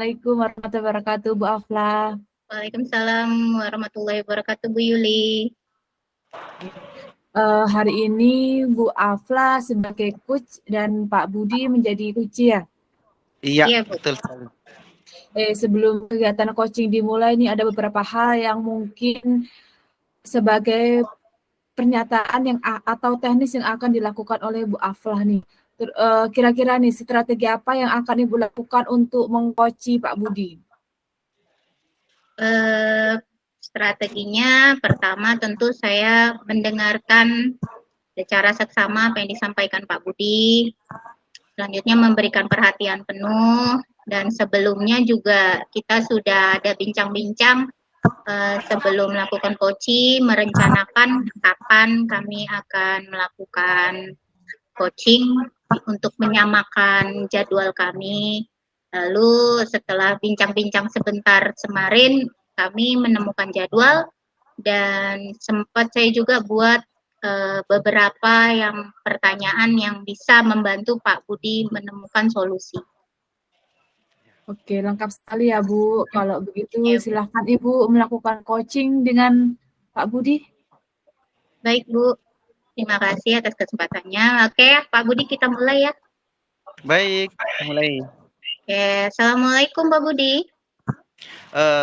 Assalamualaikum warahmatullahi wabarakatuh, Bu Afla. Waalaikumsalam warahmatullahi wabarakatuh, Bu Yuli. Hari ini Bu Afla sebagai coach dan Pak Budi menjadi coach ya? Iya, Bu. betul sekali. Sebelum kegiatan coaching dimulai nih ada beberapa hal yang mungkin sebagai pernyataan yang atau teknis yang akan dilakukan oleh Bu Afla nih. Kira-kira nih strategi apa yang akan Ibu lakukan untuk mengcoachi Pak Budi? Strateginya pertama tentu saya mendengarkan secara seksama apa yang disampaikan Pak Budi. Selanjutnya memberikan perhatian penuh, dan sebelumnya juga kita sudah ada bincang-bincang sebelum melakukan coaching, merencanakan kapan kami akan melakukan coaching untuk menyamakan jadwal kami. Lalu setelah bincang-bincang sebentar kemarin, kami menemukan jadwal dan sempat saya juga buat beberapa yang pertanyaan yang bisa membantu Pak Budi menemukan solusi. Oke, lengkap sekali ya Bu. Kalau begitu Ya, silahkan Ibu melakukan coaching dengan Pak Budi. Baik Bu, terima kasih atas kesempatannya. Oke, Pak Budi kita mulai ya. Baik, mulai. Oke, Assalamualaikum Pak Budi.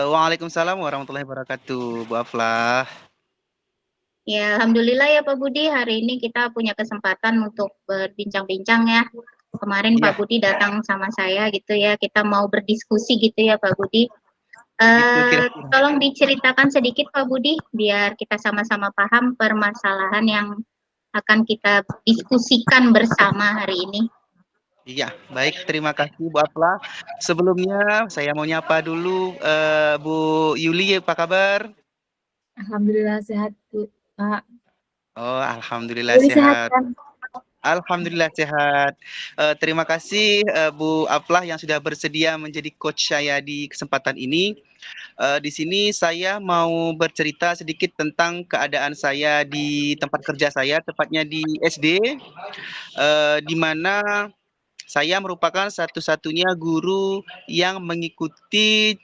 Waalaikumsalam warahmatullahi wabarakatuh, Bu Aflah. Ya, Alhamdulillah ya Pak Budi, hari ini kita punya kesempatan untuk berbincang-bincang ya. Kemarin Pak Budi datang sama saya gitu ya, kita mau berdiskusi gitu ya Pak Budi. Tolong diceritakan sedikit Pak Budi, biar kita sama-sama paham permasalahan yang akan kita diskusikan bersama hari ini. Iya, baik, terima kasih Bu Aflah. Sebelumnya saya mau nyapa dulu Bu Yuli, apa kabar? Alhamdulillah sehat Bu, Pak. Oh, alhamdulillah sehat. Kan? Alhamdulillah sehat. Terima kasih Bu Aflah yang sudah bersedia menjadi coach saya di kesempatan ini. Di sini saya mau bercerita sedikit tentang keadaan saya di tempat kerja saya, tepatnya di SD, di mana saya merupakan satu-satunya guru yang mengikuti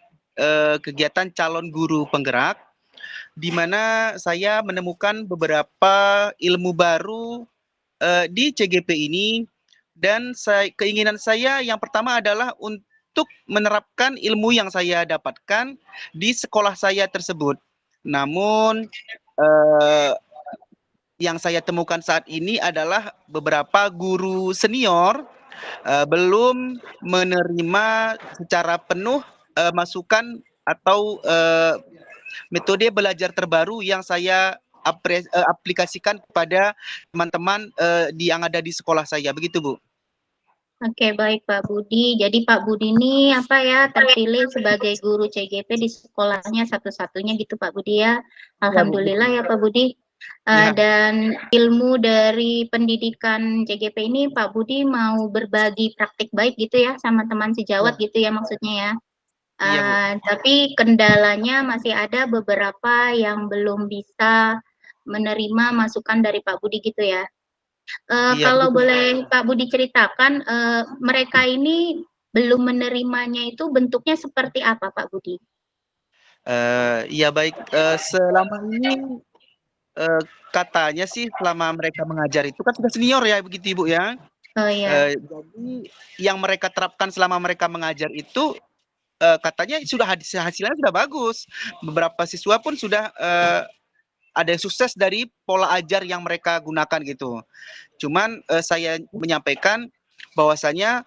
kegiatan calon guru penggerak, di mana saya menemukan beberapa ilmu baru di CGP ini, dan keinginan saya yang pertama adalah untuk menerapkan ilmu yang saya dapatkan di sekolah saya tersebut. Namun yang saya temukan saat ini adalah beberapa guru senior belum menerima secara penuh masukan atau metode belajar terbaru yang saya aplikasikan kepada teman-teman yang ada di sekolah saya. Begitu, Bu. Oke, baik Pak Budi. Jadi Pak Budi ini terpilih sebagai guru CGP di sekolahnya satu-satunya gitu Pak Budi ya. Alhamdulillah ya Pak Budi. Dan ilmu dari pendidikan CGP ini Pak Budi mau berbagi praktik baik gitu ya sama teman sejawat gitu ya maksudnya ya. Tapi kendalanya masih ada beberapa yang belum bisa menerima masukan dari Pak Budi gitu ya. Kalau boleh Pak Budi ceritakan, mereka ini belum menerimanya itu bentuknya seperti apa Pak Budi? Ya baik, selama ini katanya sih selama mereka mengajar itu kan sudah senior ya begitu Ibu ya. Oh iya. Jadi yang mereka terapkan selama mereka mengajar itu katanya hasilnya sudah bagus. Beberapa siswa pun sudah ada yang sukses dari pola ajar yang mereka gunakan gitu. Cuman saya menyampaikan bahwasanya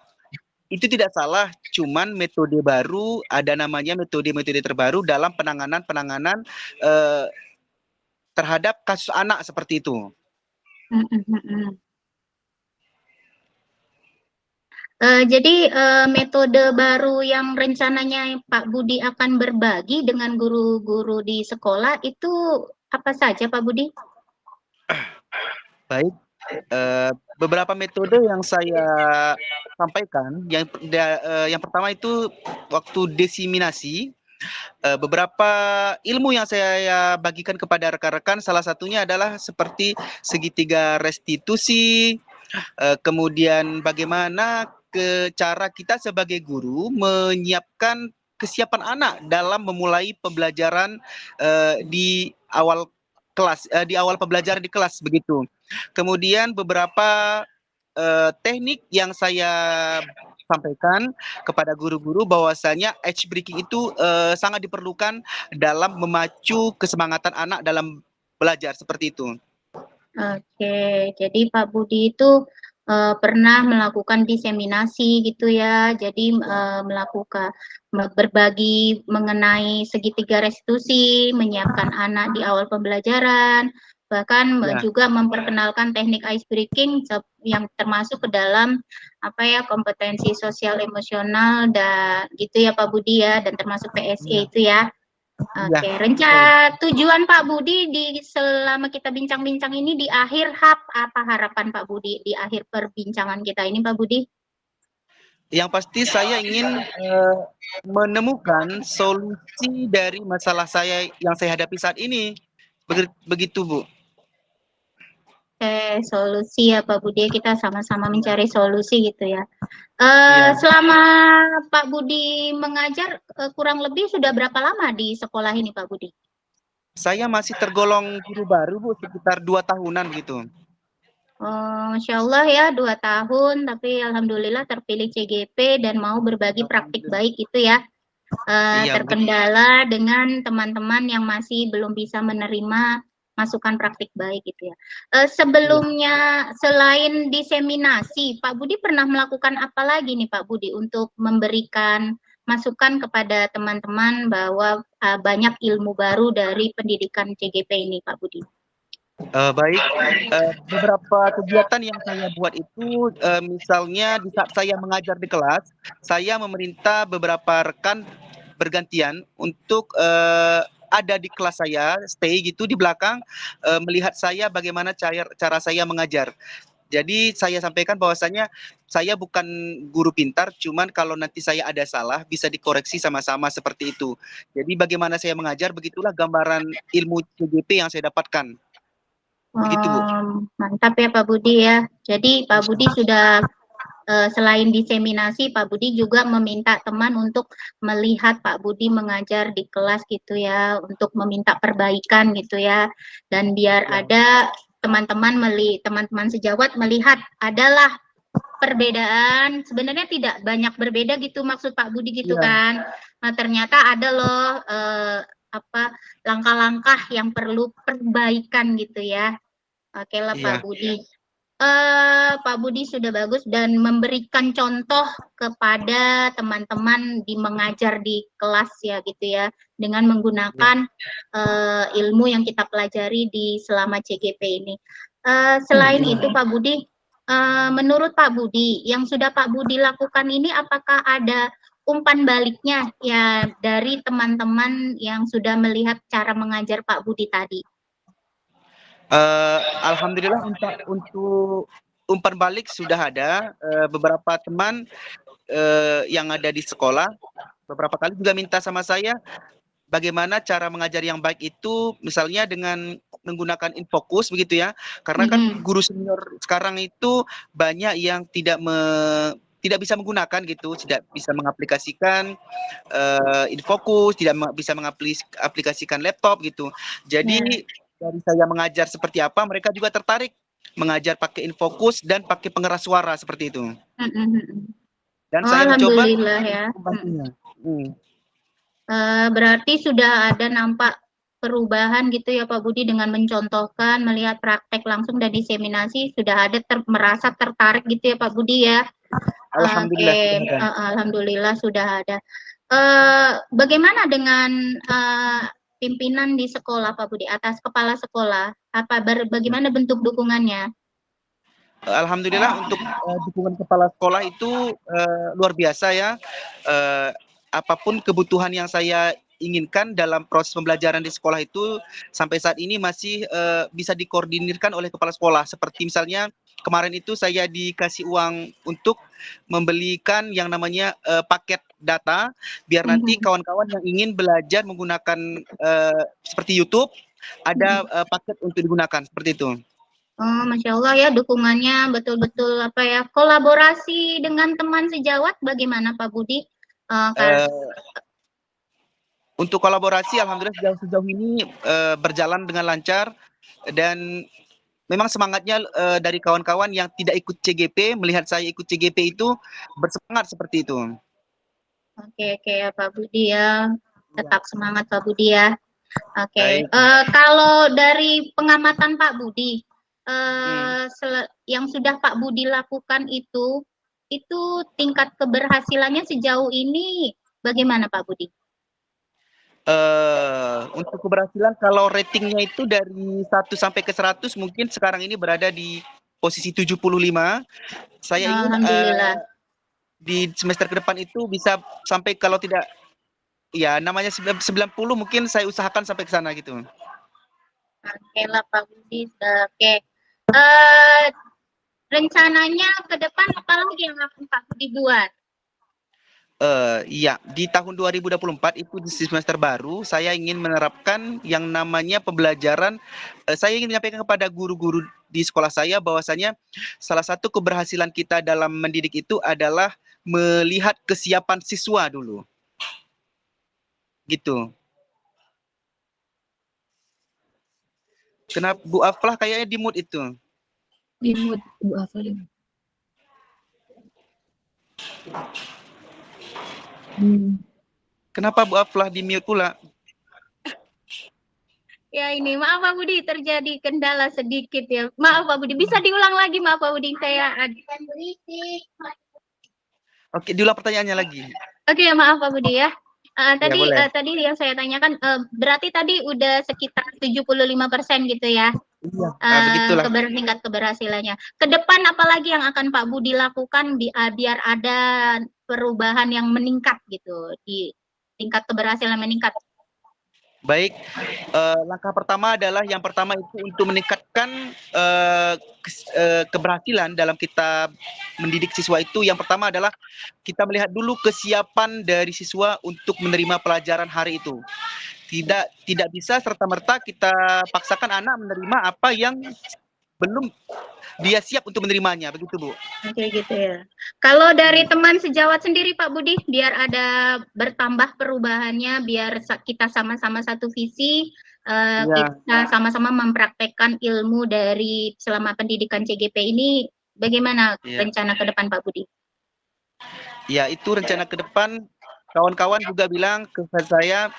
itu tidak salah, cuman metode baru, ada namanya metode-metode terbaru dalam penanganan terhadap kasus anak seperti itu. Jadi metode baru yang rencananya Pak Budi akan berbagi dengan guru-guru di sekolah itu apa saja Pak Budi? Baik, beberapa metode yang saya sampaikan, yang pertama itu waktu desiminasi. Beberapa ilmu yang saya bagikan kepada rekan-rekan, salah satunya adalah seperti segitiga restitusi, kemudian bagaimana ke cara kita sebagai guru menyiapkan kesiapan anak dalam memulai pembelajaran di awal kelas, di awal pembelajaran di kelas begitu. Kemudian beberapa teknik yang saya sampaikan kepada guru-guru bahwasanya ice breaking itu sangat diperlukan dalam memacu kesemangatan anak dalam belajar seperti itu. Oke, jadi Pak Budi itu pernah melakukan diseminasi gitu ya, jadi melakukan berbagi mengenai segitiga restitusi, menyiapkan anak di awal pembelajaran, bahkan Ya. juga memperkenalkan teknik ice breaking yang termasuk ke dalam apa ya kompetensi sosial emosional dan gitu ya Pak Budi ya, dan termasuk PSE itu ya. Oke, Ya, rencana tujuan Pak Budi selama kita bincang-bincang ini di akhir apa harapan Pak Budi di akhir perbincangan kita ini Pak Budi? yang pasti saya ingin menemukan solusi dari masalah saya yang saya hadapi saat ini. Begitu, Bu. Oke, solusi ya Pak Budi, kita sama-sama mencari solusi gitu ya. Iya. Selama Pak Budi mengajar kurang lebih sudah berapa lama di sekolah ini Pak Budi? Saya masih tergolong guru baru, Bu, sekitar 2 tahunan gitu. Masya Allah ya 2 tahun, tapi alhamdulillah terpilih CGP dan mau berbagi praktik baik itu ya. Iya, begitu. Terkendala dengan teman-teman yang masih belum bisa menerima masukan praktik baik gitu ya. Sebelumnya selain diseminasi, Pak Budi pernah melakukan apa lagi nih Pak Budi untuk memberikan masukan kepada teman-teman bahwa banyak ilmu baru dari pendidikan CGP ini Pak Budi? Baik, beberapa kegiatan yang saya buat itu, misalnya di saat saya mengajar di kelas, saya memerintah beberapa rekan bergantian untuk ada di kelas saya, stay gitu di belakang, melihat saya bagaimana cara saya mengajar. Jadi saya sampaikan bahwasanya saya bukan guru pintar, cuman kalau nanti saya ada salah bisa dikoreksi sama-sama seperti itu. Jadi bagaimana saya mengajar, begitulah gambaran ilmu CGP yang saya dapatkan. Begitu, Bu. Mantap ya Pak Budi ya. Jadi Pak Budi sudah selain diseminasi, Pak Budi juga meminta teman untuk melihat Pak Budi mengajar di kelas gitu ya, untuk meminta perbaikan gitu ya, dan biar ada teman-teman sejawat melihat adalah perbedaan, sebenarnya tidak banyak berbeda gitu maksud Pak Budi gitu kan. Nah, ternyata ada loh langkah-langkah yang perlu perbaikan gitu ya. Oke lah Pak Budi. Pak Budi sudah bagus dan memberikan contoh kepada teman-teman di mengajar di kelas ya gitu ya, dengan menggunakan ilmu yang kita pelajari di selama CGP ini. Selain itu Pak Budi, menurut Pak Budi yang sudah Pak Budi lakukan ini apakah ada umpan baliknya ya dari teman-teman yang sudah melihat cara mengajar Pak Budi tadi? Alhamdulillah untuk umpan balik sudah ada, beberapa teman yang ada di sekolah beberapa kali juga minta sama saya bagaimana cara mengajar yang baik itu, misalnya dengan menggunakan infocus begitu ya, karena kan guru senior sekarang itu banyak yang tidak bisa menggunakan gitu, tidak bisa mengaplikasikan infocus, tidak bisa mengaplikasikan laptop gitu. Jadi dari saya mengajar seperti apa, mereka juga tertarik mengajar pakai infocus dan pakai pengeras suara seperti itu. Dan saya mencoba alhamdulillah ya. membantunya. Berarti sudah ada nampak perubahan gitu ya Pak Budi dengan mencontohkan, melihat praktek langsung dan diseminasi, sudah ada merasa tertarik gitu ya Pak Budi ya. Alhamdulillah. Oke, alhamdulillah sudah ada. Bagaimana dengan pimpinan di sekolah Pak Budi, atas kepala sekolah? Bagaimana bentuk dukungannya? Alhamdulillah untuk dukungan kepala sekolah itu luar biasa ya. Apapun kebutuhan yang saya inginkan dalam proses pembelajaran di sekolah itu sampai saat ini masih bisa dikoordinirkan oleh kepala sekolah. Seperti misalnya kemarin itu saya dikasih uang untuk membelikan yang namanya paket data biar nanti kawan-kawan yang ingin belajar menggunakan seperti YouTube ada paket untuk digunakan seperti itu. Oh, Masya Allah ya, dukungannya betul-betul apa ya, kolaborasi dengan teman sejawat bagaimana Pak Budi? Eh, untuk kolaborasi, alhamdulillah sejauh ini berjalan dengan lancar dan memang semangatnya dari kawan-kawan yang tidak ikut CGP melihat saya ikut CGP itu bersemangat seperti itu. Oke, oke ya Pak Budi ya, Ya, tetap semangat Pak Budi ya. Oke, baik. kalau dari pengamatan Pak Budi, Hmm. yang sudah Pak Budi lakukan itu tingkat keberhasilannya sejauh ini bagaimana Pak Budi? Untuk keberhasilan kalau ratingnya itu dari 1 sampai ke 100 mungkin sekarang ini berada di posisi 75. Saya ingin Alhamdulillah. di semester ke depan itu bisa sampai kalau tidak ya namanya 90 mungkin saya usahakan sampai ke sana gitu. Oke lah Pak Budi, oke. Eh, rencananya ke depan apa lagi yang akan Pak Budi buat? Iya, di tahun 2024 itu di semester baru saya ingin menerapkan yang namanya pembelajaran. Saya ingin menyampaikan kepada guru-guru di sekolah saya bahwasanya salah satu keberhasilan kita dalam mendidik itu adalah melihat kesiapan siswa dulu. Gitu. Kenapa Bu Aflah kayaknya di mood itu? Di mood Bu Afla. Kenapa Bu Aflah di mute pula? Ya ini, maaf Pak Budi, terjadi kendala sedikit ya. Maaf Pak Budi, bisa diulang lagi maaf Pak Budi, saya adukan berisik. Oke, diulang pertanyaannya lagi. Oke, maaf Pak Budi ya. Ya, boleh. Tadi yang saya tanyakan, berarti tadi udah sekitar 75% gitu ya, Iya, begitulah. tingkat keberhasilannya. Ke depan apalagi yang akan Pak Budi lakukan biar ada perubahan yang meningkat gitu, di tingkat keberhasilan meningkat? Baik, langkah pertama adalah yang pertama itu untuk meningkatkan keberhasilan dalam kita mendidik siswa itu. Yang pertama adalah kita melihat dulu kesiapan dari siswa untuk menerima pelajaran hari itu. Tidak bisa serta-merta kita paksakan anak menerima apa yang belum dia siap untuk menerimanya, begitu Bu. Oke gitu ya. Kalau dari teman sejawat sendiri Pak Budi, biar ada bertambah perubahannya, biar kita sama-sama satu visi, kita sama-sama mempraktekkan ilmu dari selama pendidikan CGP ini, bagaimana rencana ke depan Pak Budi? Ya, itu rencana ke depan. Kawan-kawan juga bilang ke saya,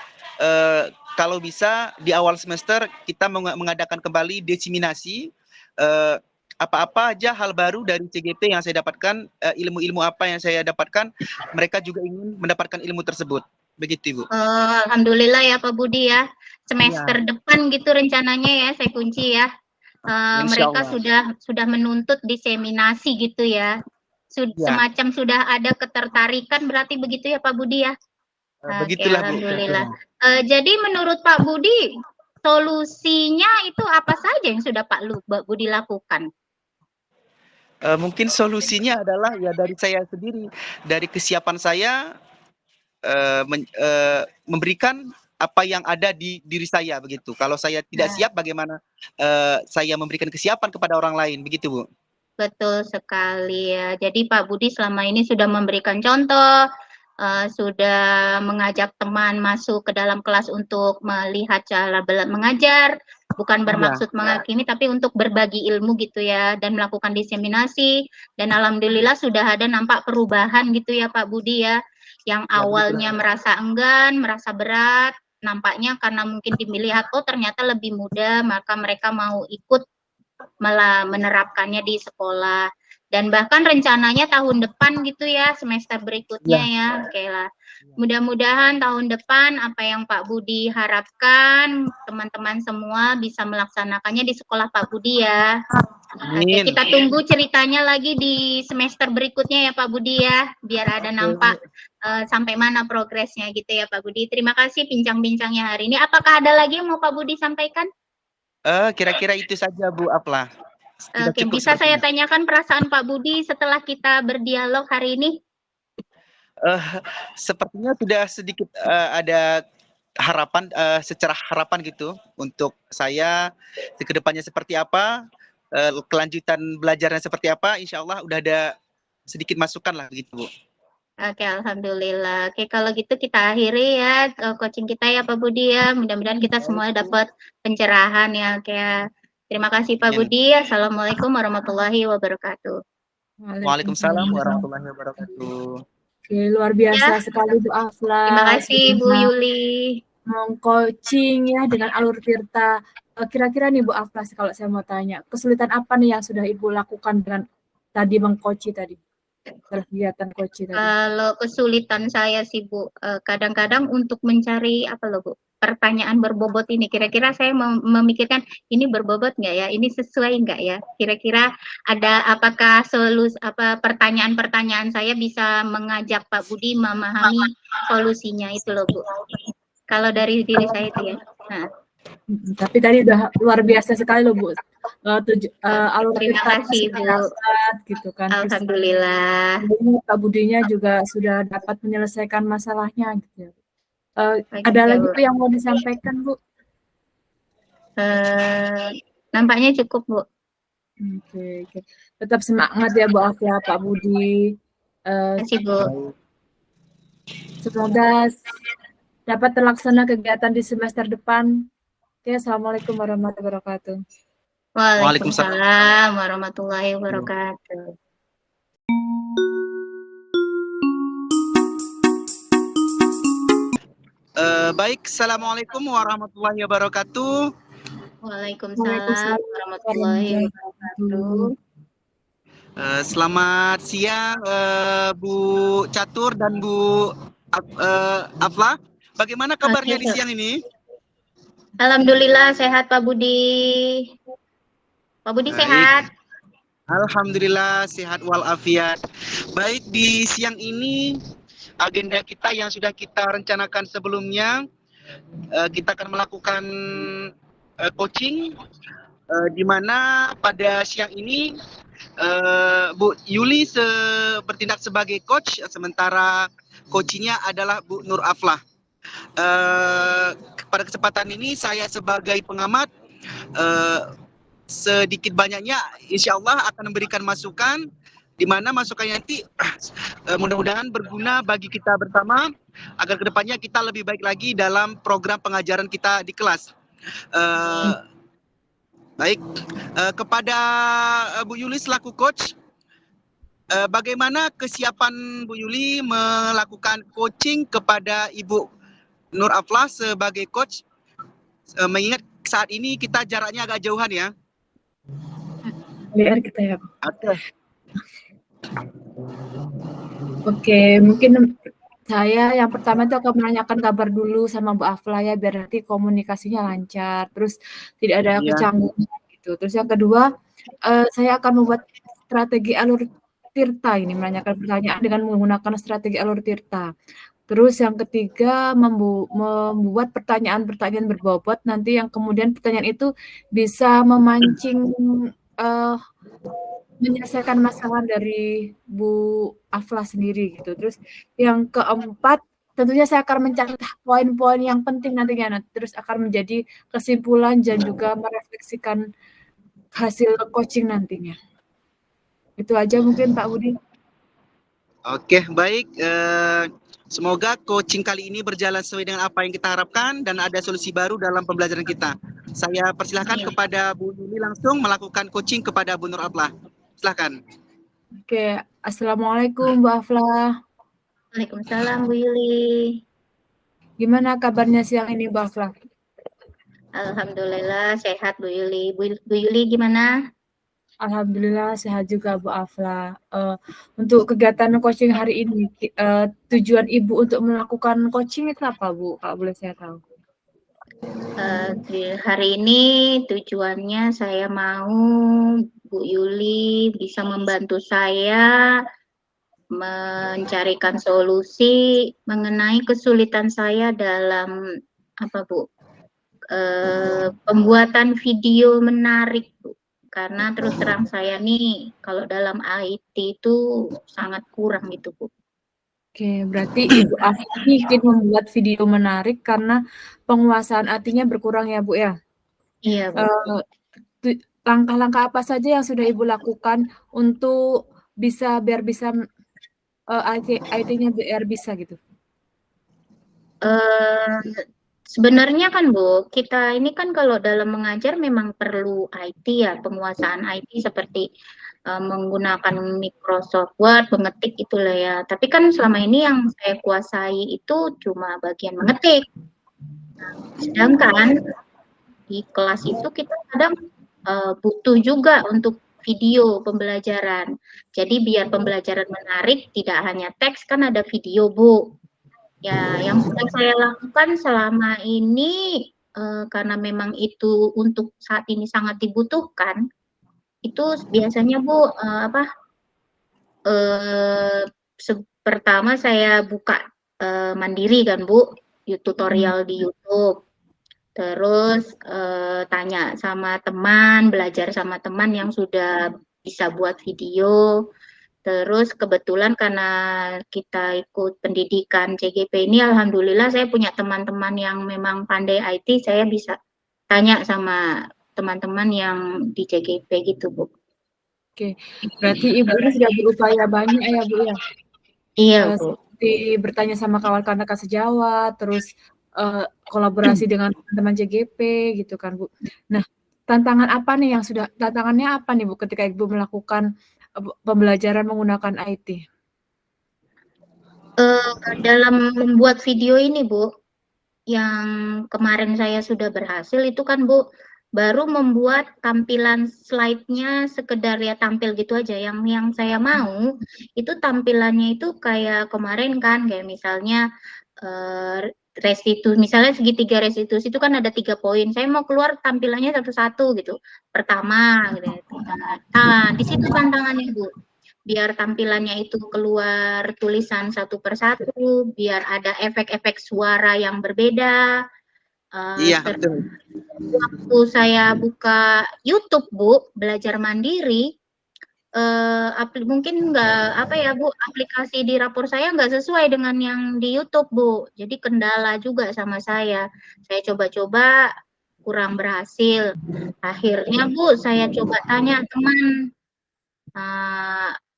kalau bisa di awal semester kita mengadakan kembali desiminasi apa-apa aja hal baru dari CGP yang saya dapatkan, ilmu-ilmu apa yang saya dapatkan, mereka juga ingin mendapatkan ilmu tersebut. Begitu, Ibu. Alhamdulillah ya Pak Budi ya. Semester depan gitu rencananya ya, saya kunci ya. Mereka sudah menuntut diseminasi gitu ya. Semacam sudah ada ketertarikan berarti begitu ya Pak Budi ya. Begitulah, Bu. Alhamdulillah. Jadi menurut Pak Budi, solusinya itu apa saja yang sudah Pak Budi lakukan? Mungkin solusinya adalah ya dari saya sendiri, dari kesiapan saya memberikan apa yang ada di diri saya begitu. Kalau saya tidak siap, bagaimana saya memberikan kesiapan kepada orang lain, begitu Bu. Betul sekali ya. Jadi Pak Budi selama ini sudah memberikan contoh, sudah mengajak teman masuk ke dalam kelas untuk melihat cara mengajar, bukan bermaksud menghakimi, tapi untuk berbagi ilmu gitu ya, dan melakukan diseminasi. Dan alhamdulillah sudah ada nampak perubahan gitu ya Pak Budi ya, yang awalnya merasa enggan, merasa berat, nampaknya karena mungkin dilihat, oh ternyata lebih mudah, maka mereka mau ikut malah menerapkannya di sekolah. Dan bahkan rencananya tahun depan gitu ya, semester berikutnya ya. Oke lah. Mudah-mudahan tahun depan apa yang Pak Budi harapkan, teman-teman semua bisa melaksanakannya di sekolah Pak Budi ya. Oke, kita tunggu ceritanya lagi di semester berikutnya ya Pak Budi ya, biar ada nampak sampai mana progresnya gitu ya Pak Budi. Terima kasih bincang-bincangnya hari ini. Apakah ada lagi yang mau Pak Budi sampaikan? Kira-kira itu saja Bu Aflah. Oke, bisa saya tanyakan perasaan Pak Budi setelah kita berdialog hari ini? Sepertinya sudah sedikit ada harapan, secara harapan gitu untuk saya ke depannya seperti apa. kelanjutan belajarnya seperti apa, insya Allah udah ada sedikit masukan lah begitu Bu. Oke, alhamdulillah. Oke, kalau gitu kita akhiri ya coaching kita ya Pak Budi ya. Mudah-mudahan kita semua dapat pencerahan ya. Oke. Terima kasih Pak Amin. Budi. Assalamualaikum warahmatullahi wabarakatuh. Waalaikumsalam warahmatullahi wabarakatuh. Oke, luar biasa sekali Bu Afla. Terima kasih Bu sudah Yuli. meng-coaching ya dengan alur tirta. Kira-kira nih Bu Afla, kalau saya mau tanya, kesulitan apa nih yang sudah Ibu lakukan dengan tadi meng-coaching tadi? Setelah kegiatan coaching tadi. Kalau kesulitan saya sih Bu, kadang-kadang untuk mencari apa loh Bu, pertanyaan berbobot ini, kira-kira saya memikirkan ini berbobot nggak ya, ini sesuai nggak ya, kira-kira ada apakah pertanyaan-pertanyaan saya bisa mengajak Pak Budi memahami solusinya itu loh Bu. Kalau dari diri saya itu ya. Nah. Tapi tadi udah luar biasa sekali loh Bu. Alur Terima kasih Bu. Gitu kan. Alhamdulillah. Pak Budinya juga sudah dapat menyelesaikan masalahnya gitu. Ada lagi Bu yang mau disampaikan Bu? Nampaknya cukup Bu. Oke. Tetap semangat ya Bu Afla, Pak Budi. Terima kasih Bu. Semoga dapat terlaksana kegiatan di semester depan. Oke, Assalamualaikum warahmatullahi wabarakatuh. Waalaikumsalam warahmatullahi wabarakatuh. Baik, Assalamualaikum warahmatullahi wabarakatuh. Waalaikumsalam warahmatullahi wabarakatuh. Selamat siang Bu Catur dan Bu Afla. Bagaimana kabarnya di siang ini? Alhamdulillah sehat Pak Budi. Pak Budi sehat? Alhamdulillah sehat walafiat. Baik, di siang ini agenda kita yang sudah kita rencanakan sebelumnya, kita akan melakukan coaching, di mana pada siang ini Bu Yuli bertindak sebagai coach, sementara coachingnya adalah Bu Nur Aflah. Pada kesempatan ini saya sebagai pengamat sedikit banyaknya insya Allah akan memberikan masukan, di mana masukannya nanti mudah-mudahan berguna bagi kita bersama agar kedepannya kita lebih baik lagi dalam program pengajaran kita di kelas. Baik, kepada Bu Yuli selaku coach, bagaimana kesiapan Bu Yuli melakukan coaching kepada Ibu Nur Aflah sebagai coach, mengingat saat ini kita jaraknya agak jauhan ya. Biar kita ya. Oke, mungkin saya yang pertama itu akan menanyakan kabar dulu sama Bu Aflah ya, biar nanti komunikasinya lancar, terus tidak ada kecanggungan gitu. Terus yang kedua, saya akan membuat strategi alur tirta ini, menanyakan pertanyaan dengan menggunakan strategi alur tirta. Terus yang ketiga, membuat pertanyaan-pertanyaan berbobot, nanti yang kemudian pertanyaan itu bisa memancing menyelesaikan masalah dari Bu Aflah sendiri gitu. Terus yang keempat, tentunya saya akan mencatat poin-poin yang penting nantinya, terus akan menjadi kesimpulan dan juga merefleksikan hasil coaching nantinya. Itu aja mungkin Pak Budi. Oke, baik. Semoga coaching kali ini berjalan sesuai dengan apa yang kita harapkan dan ada solusi baru dalam pembelajaran kita. Saya persilahkan kepada Bu Yuli langsung melakukan coaching kepada Bu Nur Aflah. Silakan. Oke, Assalamualaikum Bu Aflah. Waalaikumsalam Bu Yuli. Gimana kabarnya siang ini Bu Aflah? Alhamdulillah sehat Bu Yuli. Bu Yuli gimana? Alhamdulillah sehat juga Bu Aflah. Untuk kegiatan coaching hari ini, tujuan Ibu untuk melakukan coaching itu apa Bu? Kalau boleh saya tahu. Hari ini tujuannya saya mau Bu Yuli bisa membantu saya mencarikan solusi mengenai kesulitan saya dalam apa Bu? Pembuatan video menarik Bu. Karena terus terang saya nih kalau dalam IT itu sangat kurang gitu Bu. Oke, berarti Ibu Aflah ingin membuat video menarik karena penguasaan IT-nya berkurang ya Bu ya? Iya Bu. langkah-langkah apa saja yang sudah Ibu lakukan untuk biar bisa IT-nya biar bisa gitu? Eh, Sebenarnya kan Bu, kita ini kan kalau dalam mengajar memang perlu IT ya, penguasaan IT seperti menggunakan Microsoft Word, mengetik itulah ya. Tapi kan selama ini yang saya kuasai itu cuma bagian mengetik. Sedangkan di kelas itu kita kadang butuh juga untuk video pembelajaran. Jadi biar pembelajaran menarik, tidak hanya teks, kan ada video, Bu. Ya, yang sudah saya lakukan selama ini, karena memang itu untuk saat ini sangat dibutuhkan, itu biasanya Bu, pertama saya buka mandiri kan Bu, tutorial di YouTube. Terus tanya sama teman, belajar sama teman yang sudah bisa buat video. Terus kebetulan karena kita ikut pendidikan CGP ini, alhamdulillah saya punya teman-teman yang memang pandai IT, saya bisa tanya sama teman-teman yang di CGP gitu, Bu. Oke, berarti Ibu ini sudah berupaya banyak ya Bu ya? Iya, Bu. Seperti bertanya sama kawan-kawan sejawat, terus kolaborasi dengan teman-teman CGP gitu kan Bu. Nah, tantangannya apa nih Bu ketika Ibu melakukan pembelajaran menggunakan IT? Dalam membuat video ini, Bu, yang kemarin saya sudah berhasil itu kan Bu, baru membuat tampilan slide-nya sekedar ya tampil gitu aja. Yang saya mau itu tampilannya itu kayak kemarin kan, kayak misalnya restitusi, misalnya segitiga restitusi itu kan ada 3 poin. Saya mau keluar tampilannya satu-satu gitu. Pertama, gitu. Nah, di situ tantangannya Bu. Biar tampilannya itu keluar tulisan satu persatu, biar ada efek-efek suara yang berbeda. Iya, Terus betul. waktu saya buka YouTube, Bu, belajar mandiri, mungkin nggak apa ya Bu, aplikasi di rapor saya nggak sesuai dengan yang di YouTube, Bu. Jadi kendala juga sama saya. Saya coba-coba kurang berhasil. Akhirnya Bu, saya coba tanya teman.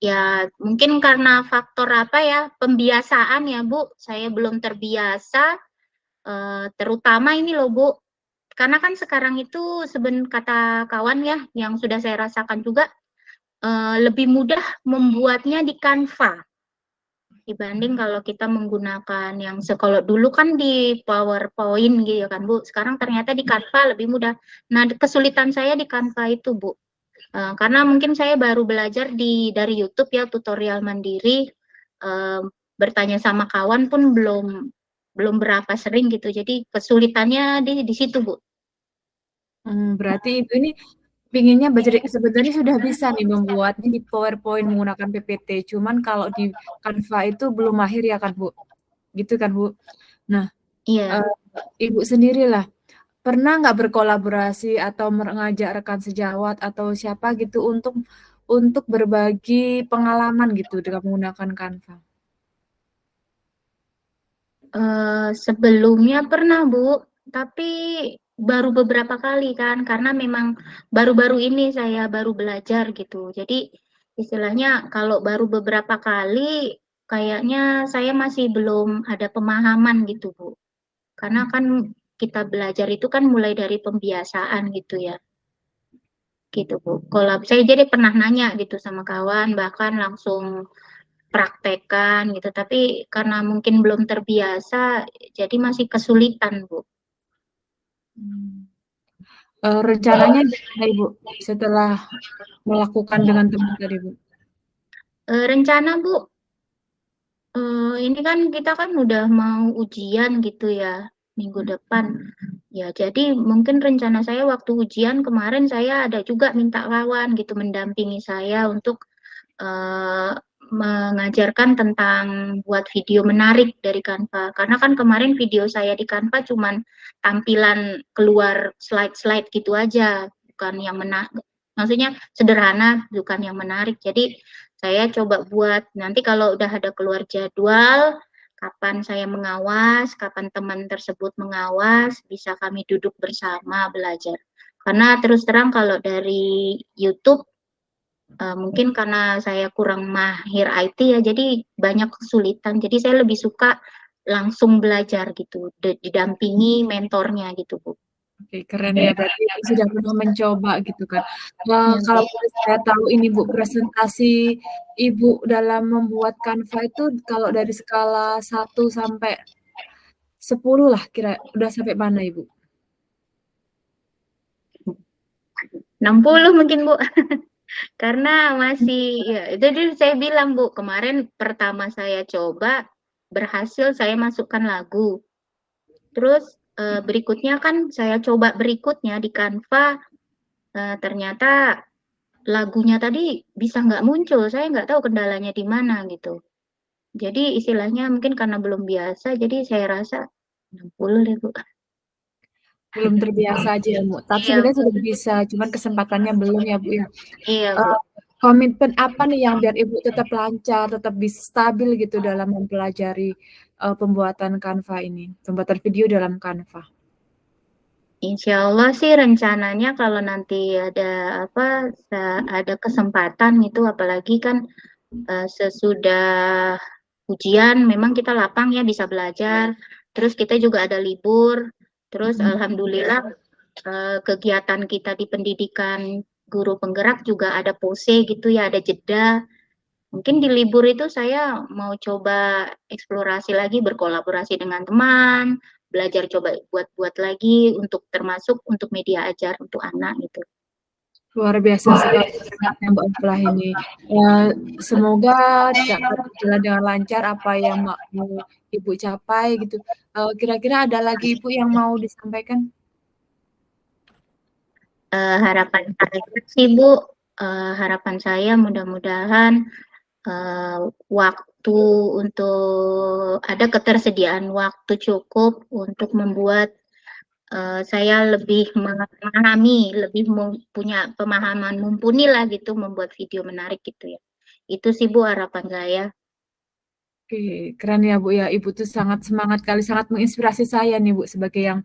Ya mungkin karena faktor apa ya, pembiasaan ya Bu, saya belum terbiasa, terutama ini loh Bu, karena kan sekarang itu kata kawan ya, yang sudah saya rasakan juga, lebih mudah membuatnya di Canva, dibanding kalau kita menggunakan yang kalau dulu kan di PowerPoint gitu kan Bu, sekarang ternyata di Canva lebih mudah. Nah, kesulitan saya di Canva itu Bu, karena mungkin saya baru belajar dari YouTube ya, tutorial mandiri, bertanya sama kawan pun belum berapa sering gitu. Jadi kesulitannya di situ, Bu. Berarti Ibu ini pinginnya sebenarnya sudah bisa nih membuatnya di PowerPoint menggunakan PPT, cuman kalau di Canva itu belum mahir ya kan Bu? Gitu kan Bu? Nah, Iya. Ibu sendirilah, pernah nggak berkolaborasi atau mengajak rekan sejawat atau siapa gitu untuk berbagi pengalaman gitu dengan menggunakan Canva? Sebelumnya pernah Bu, tapi baru beberapa kali kan, karena memang baru-baru ini saya baru belajar gitu. Jadi istilahnya kalau baru beberapa kali, kayaknya saya masih belum ada pemahaman gitu Bu. Karena kan kita belajar itu kan mulai dari pembiasaan gitu ya. Gitu Bu. Kalau saya jadi pernah nanya gitu sama kawan, bahkan langsung praktekan gitu, tapi karena mungkin belum terbiasa, jadi masih kesulitan Bu. Rencananya gimana Ibu setelah melakukan dengan teman tadi Bu? Rencana Bu, ini kan kita kan udah mau ujian gitu ya minggu depan. Ya, jadi mungkin rencana saya waktu ujian kemarin saya ada juga minta kawan gitu mendampingi saya untuk mengajarkan tentang buat video menarik dari Canva. Karena kan kemarin video saya di Canva cuman tampilan keluar slide-slide gitu aja, bukan yang menarik. Maksudnya sederhana, bukan yang menarik. Jadi saya coba buat nanti kalau udah ada keluar jadwal, kapan saya mengawas, kapan teman tersebut mengawas, bisa kami duduk bersama belajar. Karena terus terang kalau dari YouTube mungkin karena saya kurang mahir IT ya, jadi banyak kesulitan. Jadi saya lebih suka langsung belajar gitu, didampingi mentornya gitu, Bu. Oke, keren ya, berarti Ibu sudah pernah mencoba gitu kan. Ya, Kalau Bu. boleh saya tahu ini Bu, presentasi Ibu dalam membuat Canva itu kalau dari skala 1 sampai 10 lah udah sampai mana Ibu? 60 mungkin, Bu. Karena masih, ya jadi saya bilang, Bu, kemarin pertama saya coba, berhasil saya masukkan lagu. Terus berikutnya kan saya coba berikutnya di Canva, ternyata lagunya tadi bisa nggak muncul, saya nggak tahu kendalanya di mana gitu. Jadi istilahnya mungkin karena belum biasa, jadi saya rasa 60 deh, Bu. Belum terbiasa aja ya, Bu. Tapi Iya, sebenarnya sudah bisa, cuman kesempatannya belum ya, Bu, ya. iya, Bu. Komitmen apa nih yang biar Ibu tetap lancar, tetap bisa stabil gitu dalam mempelajari pembuatan Canva ini, pembuatan video dalam Canva? Insya Allah sih rencananya kalau nanti ada apa, ada kesempatan itu, apalagi kan sesudah ujian memang kita lapang ya bisa belajar, terus kita juga ada libur, terus alhamdulillah kegiatan kita di pendidikan guru penggerak juga ada pose gitu ya, ada jeda. Mungkin di libur itu saya mau coba eksplorasi lagi, berkolaborasi dengan teman, belajar coba buat-buat lagi untuk termasuk untuk media ajar untuk anak gitu. Luar biasa sekali semangatnya Mbak Aflah ini. Semoga dapat berjalan dengan lancar apa yang mau Ibu capai gitu. Kira-kira ada lagi Ibu yang mau disampaikan? Harapan saya sih Bu, harapan saya mudah-mudahan waktu untuk ada ketersediaan waktu cukup untuk membuat saya lebih memahami, lebih punya pemahaman mumpuni lah gitu membuat video menarik gitu ya. Itu sih Bu harapan saya. Oke, keren ya Bu ya. Ibu tuh sangat semangat kali, sangat menginspirasi saya nih Bu sebagai yang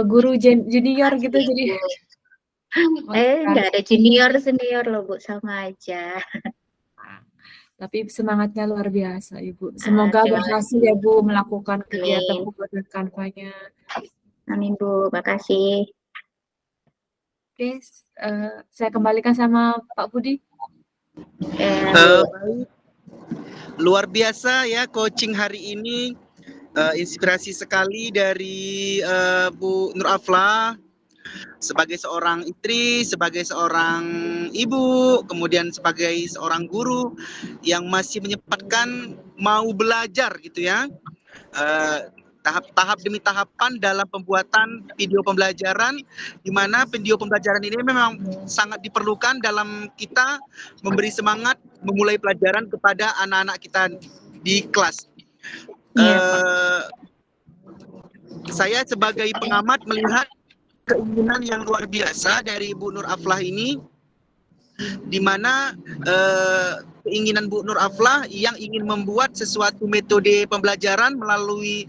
guru junior gitu. Jadi Nggak ada junior senior loh Bu, sama aja. tapi semangatnya luar biasa Ibu. Semoga berhasil ya Bu melakukan kegiatan Amin. pembuatan Canva-nya. Amin Bu, makasih. Oke, saya kembalikan sama Pak Budi. Baik. Luar biasa ya coaching hari ini, inspirasi sekali dari Bu Nur Aflah sebagai seorang istri, sebagai seorang ibu, kemudian sebagai seorang guru yang masih menyempatkan mau belajar gitu ya. Tahap demi tahapan dalam pembuatan video pembelajaran, di mana video pembelajaran ini memang sangat diperlukan dalam kita memberi semangat memulai pelajaran kepada anak-anak kita di kelas. Saya sebagai pengamat melihat keinginan yang luar biasa dari Bu Nur Aflah ini, di mana keinginan Bu Nur Aflah yang ingin membuat sesuatu metode pembelajaran melalui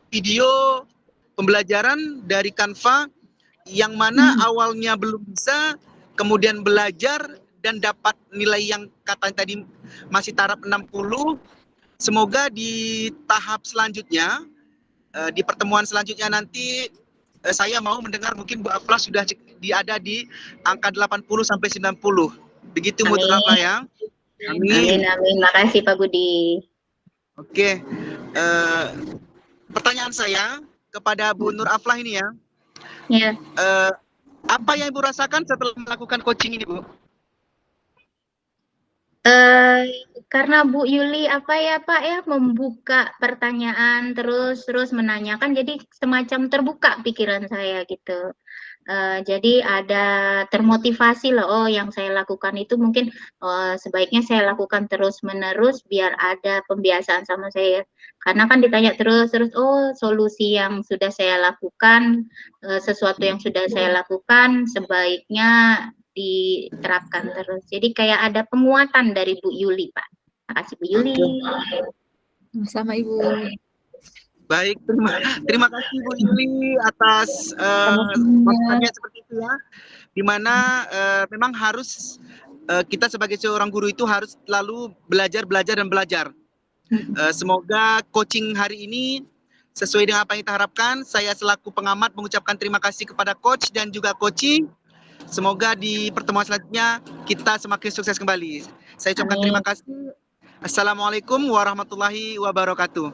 video pembelajaran dari Canva, yang mana awalnya belum bisa, kemudian belajar dan dapat nilai yang katanya tadi masih taraf 60. Semoga di tahap selanjutnya, di pertemuan selanjutnya nanti, saya mau mendengar mungkin Bu Aflah sudah ada di angka 80 sampai 90. Begitu Bu Aflah ya. Amin. Amin. Makasih Pak Budi. Oke. Pertanyaan saya kepada Bu Nur Aflah ini ya. Ya. Apa yang Ibu rasakan setelah melakukan coaching ini, Bu? Karena Bu Yuli apa ya Pak ya, membuka pertanyaan terus menanyakan, jadi semacam terbuka pikiran saya gitu. Jadi ada termotivasi loh, oh yang saya lakukan itu mungkin sebaiknya saya lakukan terus-menerus biar ada pembiasaan sama saya. Karena kan ditanya terus, oh solusi yang sudah saya lakukan, sesuatu yang sudah saya lakukan sebaiknya diterapkan terus. Jadi kayak ada penguatan dari Bu Yuli, Pak. Terima kasih Bu Yuli. Sama Ibu. Baik, terima kasih Bu Yuli atas Sama-sama. masukannya seperti itu ya. Di mana memang harus kita sebagai seorang guru itu harus selalu belajar, belajar dan belajar. Semoga coaching hari ini sesuai dengan apa yang kita harapkan. Saya selaku pengamat mengucapkan terima kasih kepada coach dan juga coaching. Semoga di pertemuan selanjutnya kita semakin sukses kembali. Saya ucapkan terima kasih. Assalamualaikum warahmatullahi wabarakatuh.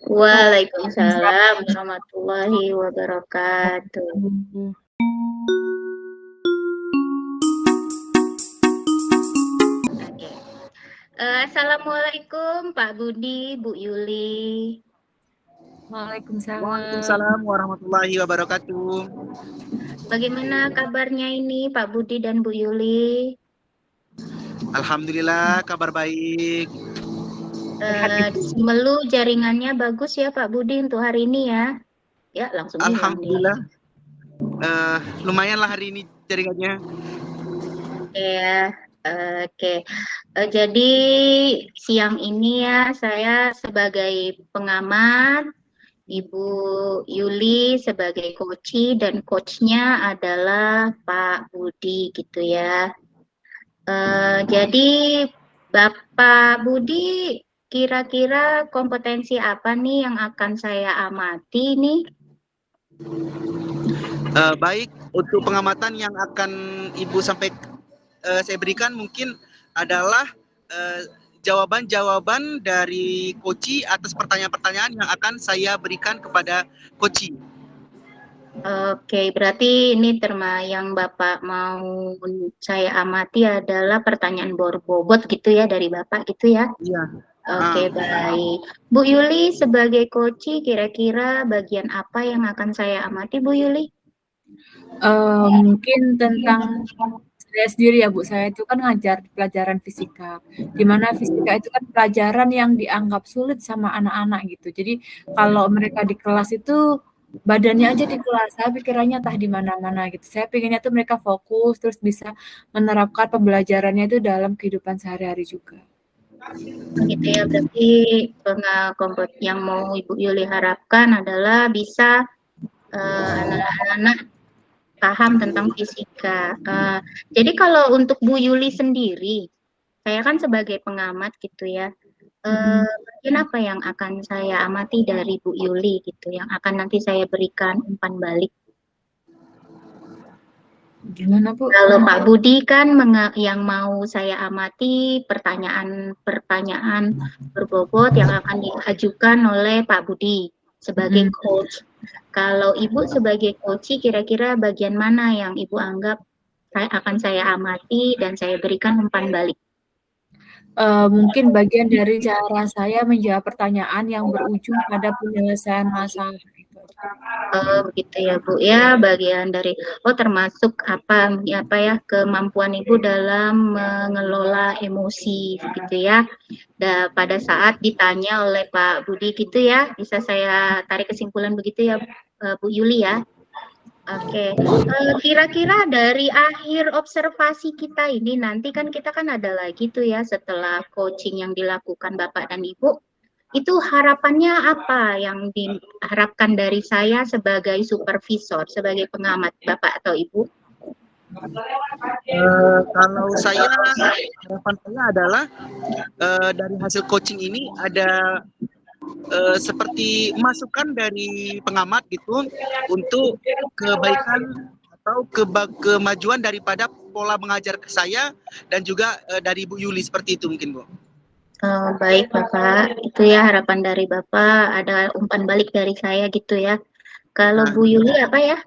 Waalaikumsalam warahmatullahi wabarakatuh. Oke. Assalamualaikum Pak Budi, Bu Yuli. Waalaikumsalam. Waalaikumsalam warahmatullahi wabarakatuh. Bagaimana kabarnya ini Pak Budi dan Bu Yuli? Alhamdulillah kabar baik. Melu jaringannya bagus ya Pak Budi untuk hari ini ya. Ya langsung hilang dia. Alhamdulillah. Lumayan lah hari ini jaringannya. Ya, oke. Jadi siang ini ya saya sebagai pengamat, Ibu Yuli sebagai coach dan coachnya adalah Pak Budi gitu ya. Jadi Bapak Budi kira-kira kompetensi apa nih yang akan saya amati nih? Baik, untuk pengamatan yang akan Ibu saya berikan mungkin adalah jawaban-jawaban dari Koci atas pertanyaan-pertanyaan yang akan saya berikan kepada Koci. Oke, berarti ini yang Bapak mau saya amati adalah pertanyaan bobot gitu ya dari Bapak gitu ya? Iya. Oke, baik. Bu Yuli sebagai Koci kira-kira bagian apa yang akan saya amati Bu Yuli? Mungkin tentang saya sendiri ya Bu, saya itu kan ngajar pelajaran fisika, di mana fisika itu kan pelajaran yang dianggap sulit sama anak-anak gitu. Jadi kalau mereka di kelas itu badannya aja di kelas, saya pikirannya entah di mana-mana gitu. Saya pengennya tuh mereka fokus terus bisa menerapkan pembelajarannya itu dalam kehidupan sehari-hari juga. Gitu ya, berarti yang mau Ibu Yuli harapkan adalah bisa anak-anak paham tentang fisika. Jadi kalau untuk Bu Yuli sendiri, saya kan sebagai pengamat gitu ya, mungkin apa yang akan saya amati dari Bu Yuli gitu, yang akan nanti saya berikan umpan balik. Gimana Bu? Kalau Pak Budi kan yang mau saya amati pertanyaan berbobot yang akan diajukan oleh Pak Budi sebagai coach. Kalau Ibu sebagai coach, kira-kira bagian mana yang Ibu anggap akan saya amati dan saya berikan umpan balik? Mungkin bagian dari cara saya menjawab pertanyaan yang berujung pada penyelesaian masalah. Begitu ya Bu ya, bagian dari termasuk apa ya kemampuan Ibu dalam mengelola emosi gitu ya. Pada saat ditanya oleh Pak Budi gitu ya, bisa saya tarik kesimpulan begitu ya Bu Yuli ya. Oke, kira-kira dari akhir observasi kita ini nanti kan kita kan ada lagi tuh ya setelah coaching yang dilakukan Bapak dan Ibu, itu harapannya apa yang diharapkan dari saya sebagai supervisor, sebagai pengamat Bapak atau Ibu? Kalau saya, harapan saya adalah dari hasil coaching ini ada seperti masukan dari pengamat gitu untuk kebaikan atau kemajuan daripada pola mengajar saya dan juga dari Bu Yuli seperti itu mungkin Bu. Baik Bapak, itu ya harapan dari Bapak, ada umpan balik dari saya gitu ya. Kalau Bu Yuli apa ya?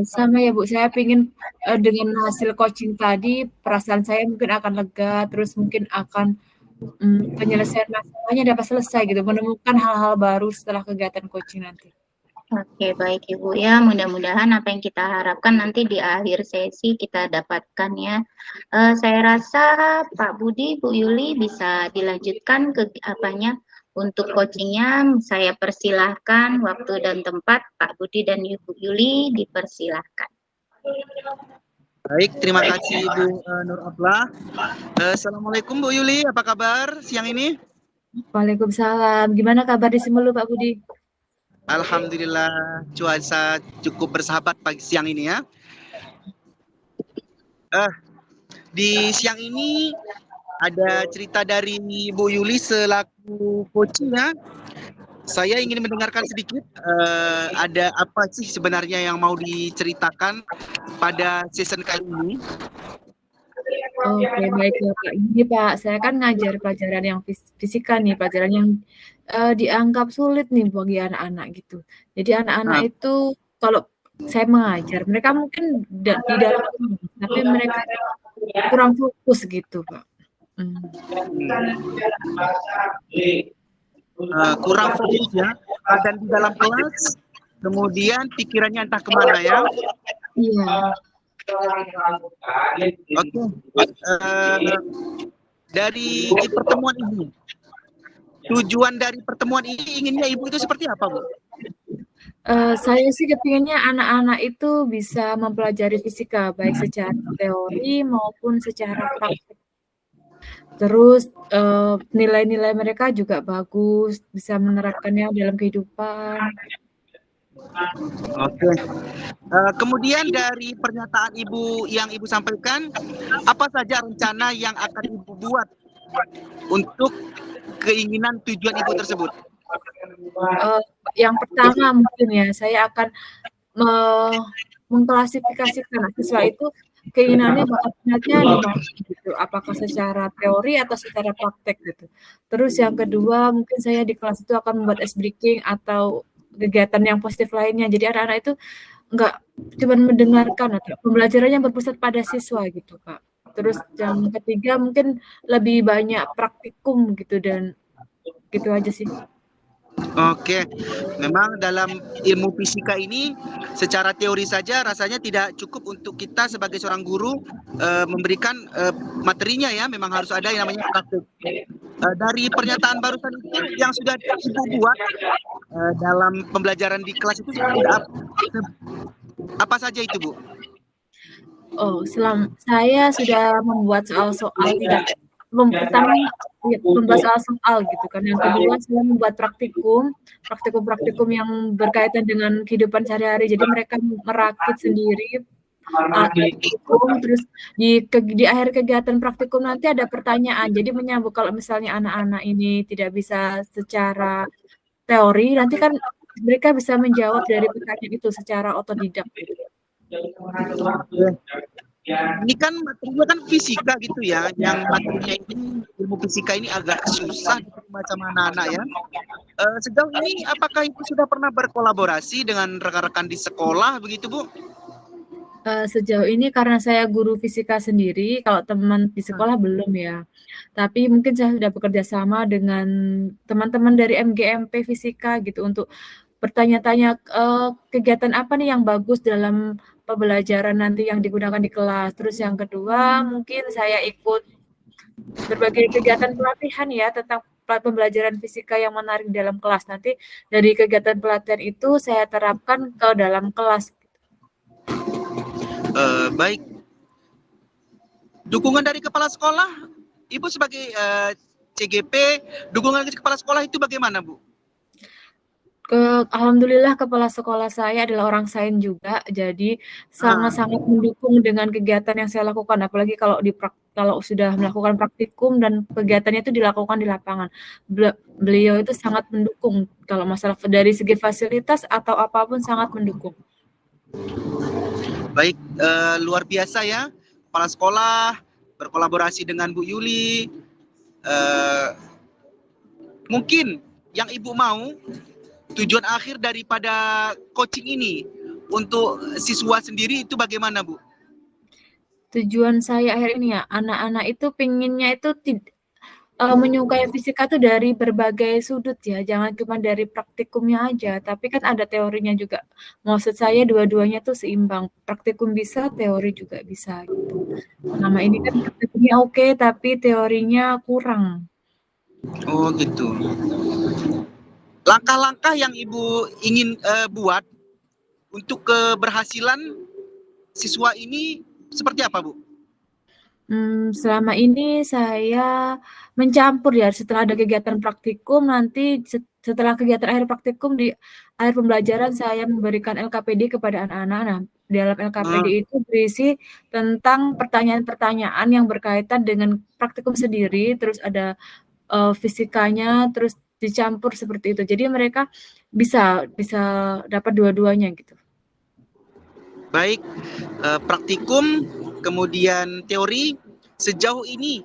Sama ya Bu, saya ingin dengan hasil coaching tadi, perasaan saya mungkin akan lega, terus mungkin akan penyelesaian masalahnya dapat selesai gitu, menemukan hal-hal baru setelah kegiatan coaching nanti. Oke, baik Ibu ya, mudah-mudahan apa yang kita harapkan nanti di akhir sesi kita dapatkan ya. Saya rasa Pak Budi, Bu Yuli bisa dilanjutkan ke untuk coachingnya. Saya persilahkan waktu dan tempat Pak Budi dan Ibu Yuli dipersilahkan. Baik, terima kasih Bu Nur Ablah. Assalamualaikum Bu Yuli, apa kabar siang ini? Waalaikumsalam. Gimana kabar di Simelu, Pak Budi? Alhamdulillah cuaca cukup bersahabat pagi siang ini ya. Di siang ini ada cerita dari Bu Yuli selaku coach ya. Saya ingin mendengarkan sedikit ada apa sih sebenarnya yang mau diceritakan pada season kali ini. Oke, baik ya Pak. Gini Pak, saya kan ngajar pelajaran yang fisika nih, pelajaran yang dianggap sulit nih bagi anak-anak gitu. Jadi anak-anak Nah, itu kalau saya mengajar, mereka mungkin di dalam kelas, tapi mereka kurang fokus gitu Pak. kurang fokus ya, dan di dalam kelas, kemudian pikirannya entah kemana ya. Iya. Oke, dari pertemuan ini, tujuan dari pertemuan ini inginnya Ibu itu seperti apa, Bu? Saya sih kepinginnya anak-anak itu bisa mempelajari fisika, baik secara teori maupun secara praktik. Terus nilai-nilai mereka juga bagus, bisa menerapkannya dalam kehidupan. Oke. Kemudian dari pernyataan Ibu yang Ibu sampaikan, apa saja rencana yang akan Ibu buat untuk keinginan tujuan Ibu tersebut? Yang pertama mungkin ya, saya akan mengklasifikasikan siswa itu keinginannya bakat minatnya di mana gitu, apakah secara teori atau secara praktek gitu. Terus yang kedua mungkin saya di kelas itu akan membuat ice breaking atau kegiatan yang positif lainnya. Jadi anak-anak itu enggak cuma mendengarkan atau pembelajarannya berpusat pada siswa gitu, Kak. Terus yang ketiga mungkin lebih banyak praktikum gitu dan gitu aja sih. Oke, memang dalam ilmu fisika ini secara teori saja rasanya tidak cukup untuk kita sebagai seorang guru memberikan materinya ya, memang harus ada yang namanya praktik. Dari pernyataan barusan itu yang sudah Ibu buat dalam pembelajaran di kelas itu apa saja itu, Bu? Saya sudah membuat soal-soal tidak pertama membuat soal-soal gitu kan. Yang kedua saya membuat praktikum yang berkaitan dengan kehidupan sehari-hari. Jadi mereka merakit sendiri praktikum, terus di akhir kegiatan praktikum nanti ada pertanyaan. Jadi menyambung kalau misalnya anak-anak ini tidak bisa secara teori, nanti kan mereka bisa menjawab dari pertanyaan itu secara otodidak gitu. Ini kan materinya kan fisika gitu ya, yang materinya ini ilmu fisika ini agak susah diterima sama anak-anak ya. Sejauh ini apakah Ibu sudah pernah berkolaborasi dengan rekan-rekan di sekolah begitu, Bu? Sejauh ini karena saya guru fisika sendiri, kalau teman di sekolah belum ya. Tapi mungkin saya sudah bekerja sama dengan teman-teman dari MGMP Fisika gitu untuk bertanya-tanya kegiatan apa nih yang bagus dalam pembelajaran nanti yang digunakan di kelas. Terus yang kedua mungkin saya ikut berbagai kegiatan pelatihan ya tentang pembelajaran fisika yang menarik dalam kelas. Nanti dari kegiatan pelatihan itu saya terapkan ke dalam kelas. Baik. Dukungan dari kepala sekolah, Ibu sebagai CGP, dukungan dari kepala sekolah itu bagaimana, Bu? Alhamdulillah kepala sekolah saya adalah orang sains juga, jadi sangat-sangat mendukung dengan kegiatan yang saya lakukan, apalagi kalau sudah melakukan praktikum dan kegiatannya itu dilakukan di lapangan. Beliau itu sangat mendukung kalau masalah dari segi fasilitas atau apapun sangat mendukung. Baik, luar biasa ya, kepala sekolah berkolaborasi dengan Bu Yuli. Mungkin yang Ibu mau tujuan akhir daripada coaching ini untuk siswa sendiri itu bagaimana, Bu? Tujuan saya akhir ini ya, anak-anak itu pinginnya itu menyukai fisika itu dari berbagai sudut ya, jangan cuma dari praktikumnya aja, tapi kan ada teorinya juga. Maksud saya dua-duanya tuh seimbang, praktikum bisa, teori juga bisa gitu. Selama ini kan praktikumnya oke, tapi teorinya kurang. Oh gitu. Langkah-langkah yang Ibu ingin buat untuk keberhasilan siswa ini seperti apa, Bu? Selama ini saya mencampur ya, setelah ada kegiatan praktikum nanti setelah kegiatan akhir praktikum di akhir pembelajaran saya memberikan LKPD kepada anak-anak. Nah, dalam LKPD itu berisi tentang pertanyaan-pertanyaan yang berkaitan dengan praktikum sendiri, terus ada fisikanya, terus dicampur seperti itu. Jadi mereka bisa dapat dua-duanya gitu. Baik, praktikum, kemudian teori, sejauh ini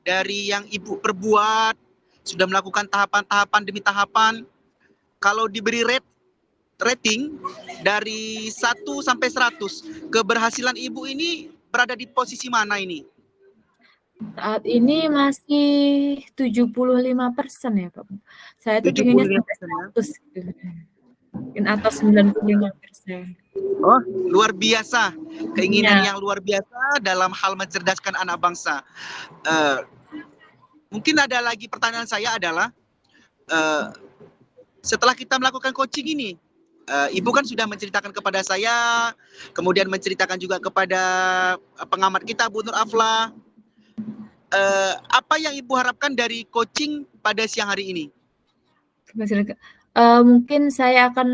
dari yang Ibu perbuat, sudah melakukan tahapan-tahapan demi tahapan, kalau diberi rating dari 1 sampai 100, keberhasilan Ibu ini berada di posisi mana ini? Saat ini masih 75% ya, Pak. Saya tuh pengennya sampai 100 gitu. Mungkin atau 95%. Oh, luar biasa. Keinginan Iya. yang luar biasa dalam hal mencerdaskan anak bangsa. Mungkin ada lagi pertanyaan saya adalah, setelah kita melakukan coaching ini, Ibu kan sudah menceritakan kepada saya, kemudian menceritakan juga kepada pengamat kita, Bu Nur Aflah. Apa yang Ibu harapkan dari coaching pada siang hari ini? Mungkin saya akan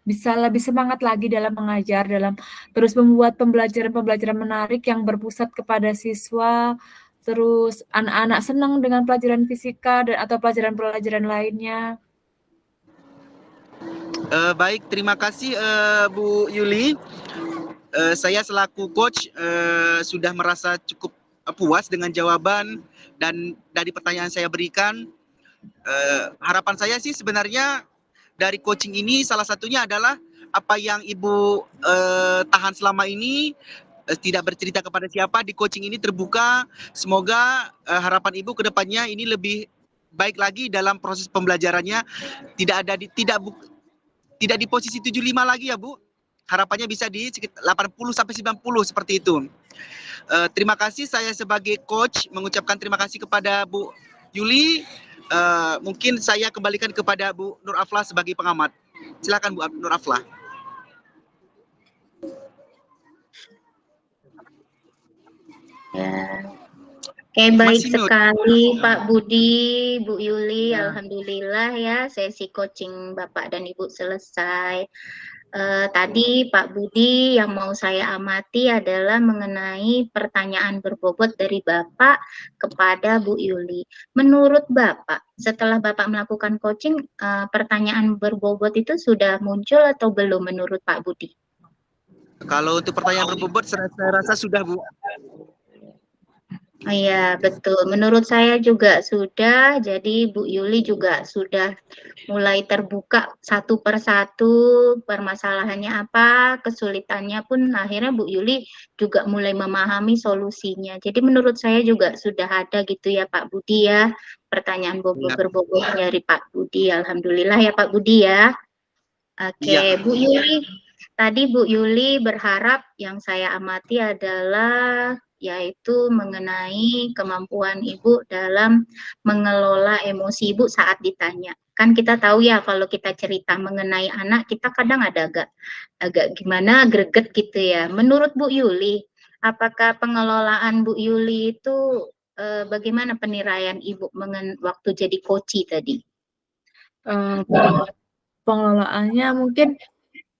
bisa lebih semangat lagi dalam mengajar, dalam terus membuat pembelajaran-pembelajaran menarik yang berpusat kepada siswa, terus anak-anak senang dengan pelajaran fisika atau pelajaran-pelajaran lainnya. Baik, terima kasih Bu Yuli. Saya selaku coach sudah merasa cukup puas dengan jawaban dan dari pertanyaan saya berikan. Harapan saya sih sebenarnya dari coaching ini salah satunya adalah apa yang Ibu tahan selama ini, tidak bercerita kepada siapa, di coaching ini terbuka. Semoga harapan Ibu ke depannya ini lebih baik lagi dalam proses pembelajarannya, tidak di posisi 75 lagi ya Bu. Harapannya bisa di sekitar 80 sampai 90 seperti itu. Terima kasih, saya sebagai coach mengucapkan terima kasih kepada Bu Yuli. Mungkin saya kembalikan kepada Bu Nur Aflah sebagai pengamat. Silakan Bu Nur Aflah. Ya. Oke, baik sekali Pak Budi, Bu Yuli. Alhamdulillah ya sesi coaching Bapak dan Ibu selesai. Tadi Pak Budi yang mau saya amati adalah mengenai pertanyaan berbobot dari Bapak kepada Bu Yuli. Menurut Bapak, setelah Bapak melakukan coaching, pertanyaan berbobot itu sudah muncul atau belum menurut Pak Budi? Kalau untuk pertanyaan berbobot, saya rasa sudah Bu. Iya, betul. Menurut saya juga sudah. Jadi Bu Yuli juga sudah mulai terbuka satu persatu permasalahannya apa, kesulitannya pun akhirnya Bu Yuli juga mulai memahami solusinya. Jadi menurut saya juga sudah ada gitu ya Pak Budi ya, pertanyaan berbobot dari Pak Budi. Alhamdulillah ya Pak Budi ya. Oke, Bu Yuli. Tadi Bu Yuli berharap yang saya amati adalah yaitu mengenai kemampuan Ibu dalam mengelola emosi Ibu saat ditanya. Kan kita tahu ya kalau kita cerita mengenai anak, kita kadang ada agak gimana greget gitu ya. Menurut Bu Yuli, apakah pengelolaan Bu Yuli itu bagaimana penilaian Ibu waktu jadi coach tadi? Pengelolaannya mungkin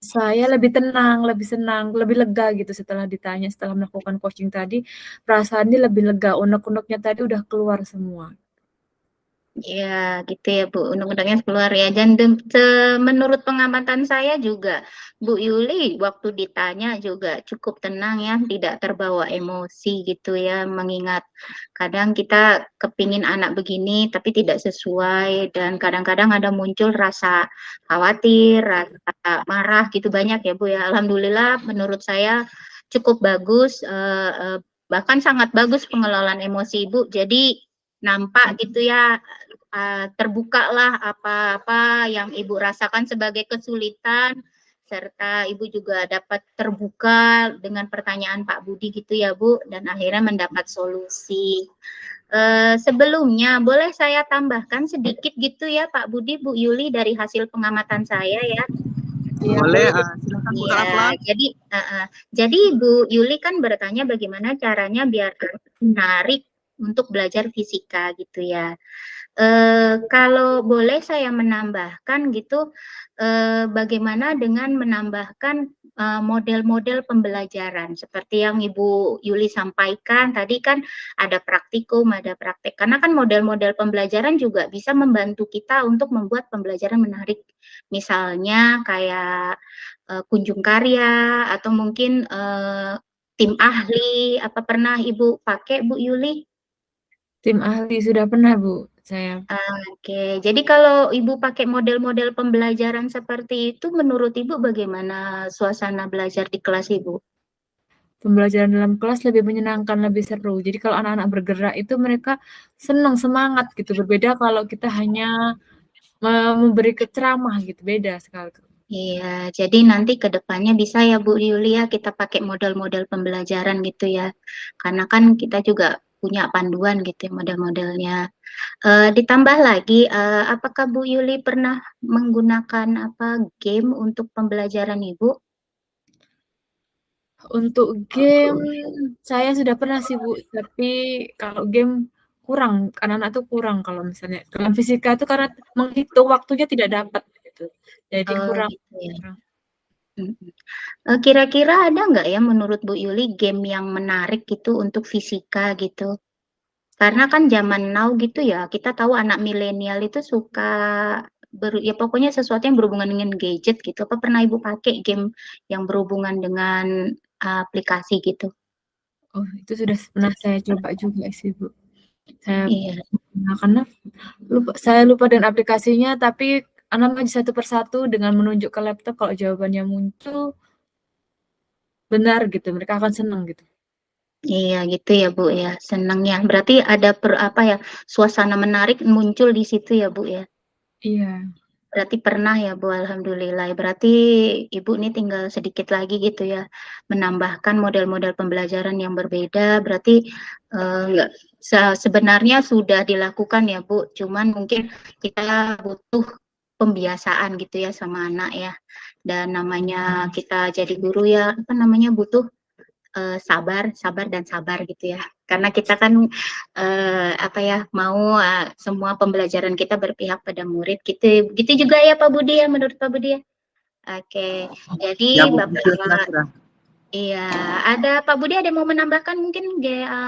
saya lebih tenang, lebih senang, lebih lega gitu setelah ditanya, setelah melakukan coaching tadi, perasaannya lebih lega, unek-uneknya tadi udah keluar semua. Ya, gitu ya Bu, undang-undangnya keluar ya. Dan menurut pengamatan saya juga, Bu Yuli waktu ditanya juga cukup tenang ya, tidak terbawa emosi gitu ya, mengingat kadang kita kepingin anak begini tapi tidak sesuai, dan kadang-kadang ada muncul rasa khawatir, rasa marah gitu banyak ya Bu ya. Alhamdulillah menurut saya cukup bagus, bahkan sangat bagus pengelolaan emosi Ibu, jadi nampak gitu ya, terbukalah apa-apa yang Ibu rasakan sebagai kesulitan, serta Ibu juga dapat terbuka dengan pertanyaan Pak Budi gitu ya Bu, dan akhirnya mendapat solusi. Sebelumnya boleh saya tambahkan sedikit gitu ya Pak Budi, Bu Yuli, dari hasil pengamatan saya ya. Boleh, silakan Bu Aflah. Jadi Bu Yuli kan bertanya bagaimana caranya biar menarik untuk belajar fisika gitu ya. Kalau boleh saya menambahkan gitu, bagaimana dengan menambahkan model-model pembelajaran seperti yang Ibu Yuli sampaikan tadi kan ada praktikum, ada praktek. Karena kan model-model pembelajaran juga bisa membantu kita untuk membuat pembelajaran menarik. Misalnya kayak kunjung karya atau mungkin tim ahli. Apa pernah Ibu pakai, Bu Yuli? Tim ahli sudah pernah, Bu, saya. Oke, jadi kalau Ibu pakai model-model pembelajaran seperti itu, menurut Ibu bagaimana suasana belajar di kelas Ibu? Pembelajaran dalam kelas lebih menyenangkan, lebih seru. Jadi kalau anak-anak bergerak itu mereka senang, semangat gitu. Berbeda kalau kita hanya memberi ceramah gitu, beda sekali. Iya, jadi nanti ke depannya bisa ya Bu Yulia kita pakai model-model pembelajaran gitu ya. Karena kan kita juga punya panduan gitu ya model-modelnya. Ditambah lagi, apakah Bu Yuli pernah menggunakan game untuk pembelajaran Ibu? Untuk game saya sudah pernah sih, Bu, tapi kalau game kurang, anak-anak tuh kurang kalau misalnya dalam fisika itu karena menghitung waktunya tidak dapat gitu. Jadi kurang. Gitu ya. Kira-kira ada nggak ya menurut Bu Yuli game yang menarik gitu untuk fisika gitu? Karena kan zaman now gitu ya, kita tahu anak milenial itu suka ya pokoknya sesuatu yang berhubungan dengan gadget gitu. Apa pernah Ibu pakai game yang berhubungan dengan aplikasi gitu? Oh, itu sudah pernah saya coba juga sih, Bu. Iya. Karena saya lupa dengan aplikasinya, tapi anak maju satu persatu dengan menunjuk ke laptop kalau jawabannya muncul benar gitu, mereka akan senang gitu. Iya gitu ya Bu ya, senang ya. Berarti ada suasana menarik muncul di situ ya Bu ya. Iya. Berarti pernah ya Bu, alhamdulillah. Berarti Ibu ini tinggal sedikit lagi gitu ya, menambahkan model-model pembelajaran yang berbeda. Berarti enggak sebenarnya sudah dilakukan ya Bu, cuman mungkin kita butuh pembiasaan gitu ya sama anak ya. Dan namanya kita jadi guru ya, butuh sabar dan sabar gitu ya. Karena kita kan mau semua pembelajaran kita berpihak pada murid gitu. Gitu juga ya Pak Budi ya, menurut Pak Budi ya. Oke. Jadi Ya, Bu. Bapak iya, ada Pak Budi ada yang mau menambahkan mungkin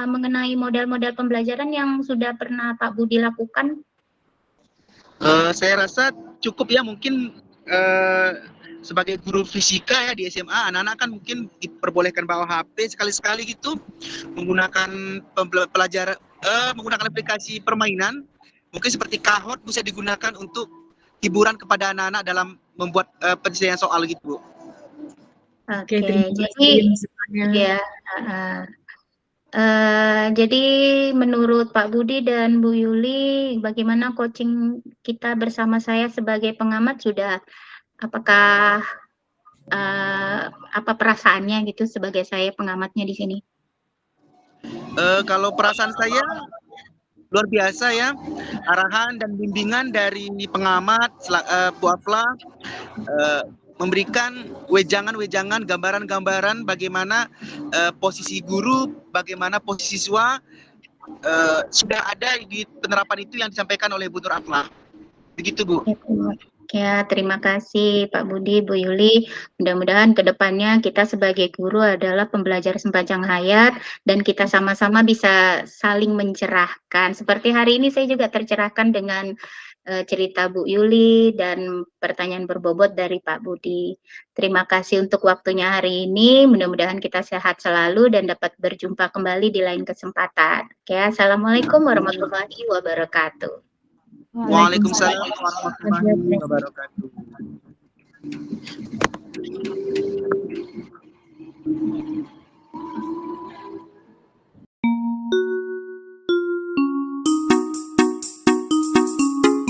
mengenai model-model pembelajaran yang sudah pernah Pak Budi lakukan? Saya rasa cukup ya, mungkin sebagai guru fisika ya di SMA, anak-anak kan mungkin diperbolehkan bawa HP sekali-sekali gitu, menggunakan menggunakan aplikasi permainan, mungkin seperti Kahoot bisa digunakan untuk hiburan kepada anak-anak dalam membuat penyelesaian soal gitu, Bu. Oke, terima jadi kasih masukannya. ya, jadi menurut Pak Budi dan Bu Yuli, bagaimana coaching kita bersama saya sebagai pengamat apakah apa perasaannya gitu sebagai saya pengamatnya di sini? Kalau perasaan saya luar biasa ya, arahan dan bimbingan dari pengamat Bu Aflah memberikan wejangan-wejangan, gambaran-gambaran bagaimana posisi guru, bagaimana posisi siswa sudah ada di penerapan itu yang disampaikan oleh Bu Nur Aflah. Begitu, Bu. Ya, terima kasih Pak Budi, Bu Yuli. Mudah-mudahan ke depannya kita sebagai guru adalah pembelajar sepanjang hayat dan kita sama-sama bisa saling mencerahkan. Seperti hari ini saya juga tercerahkan dengan cerita Bu Yuli dan pertanyaan berbobot dari Pak Budi. Terima kasih untuk waktunya hari ini. Mudah-mudahan kita sehat selalu dan dapat berjumpa kembali di lain kesempatan. Oke, Assalamualaikum warahmatullahi wabarakatuh. Waalaikumsalam warahmatullahi wabarakatuh.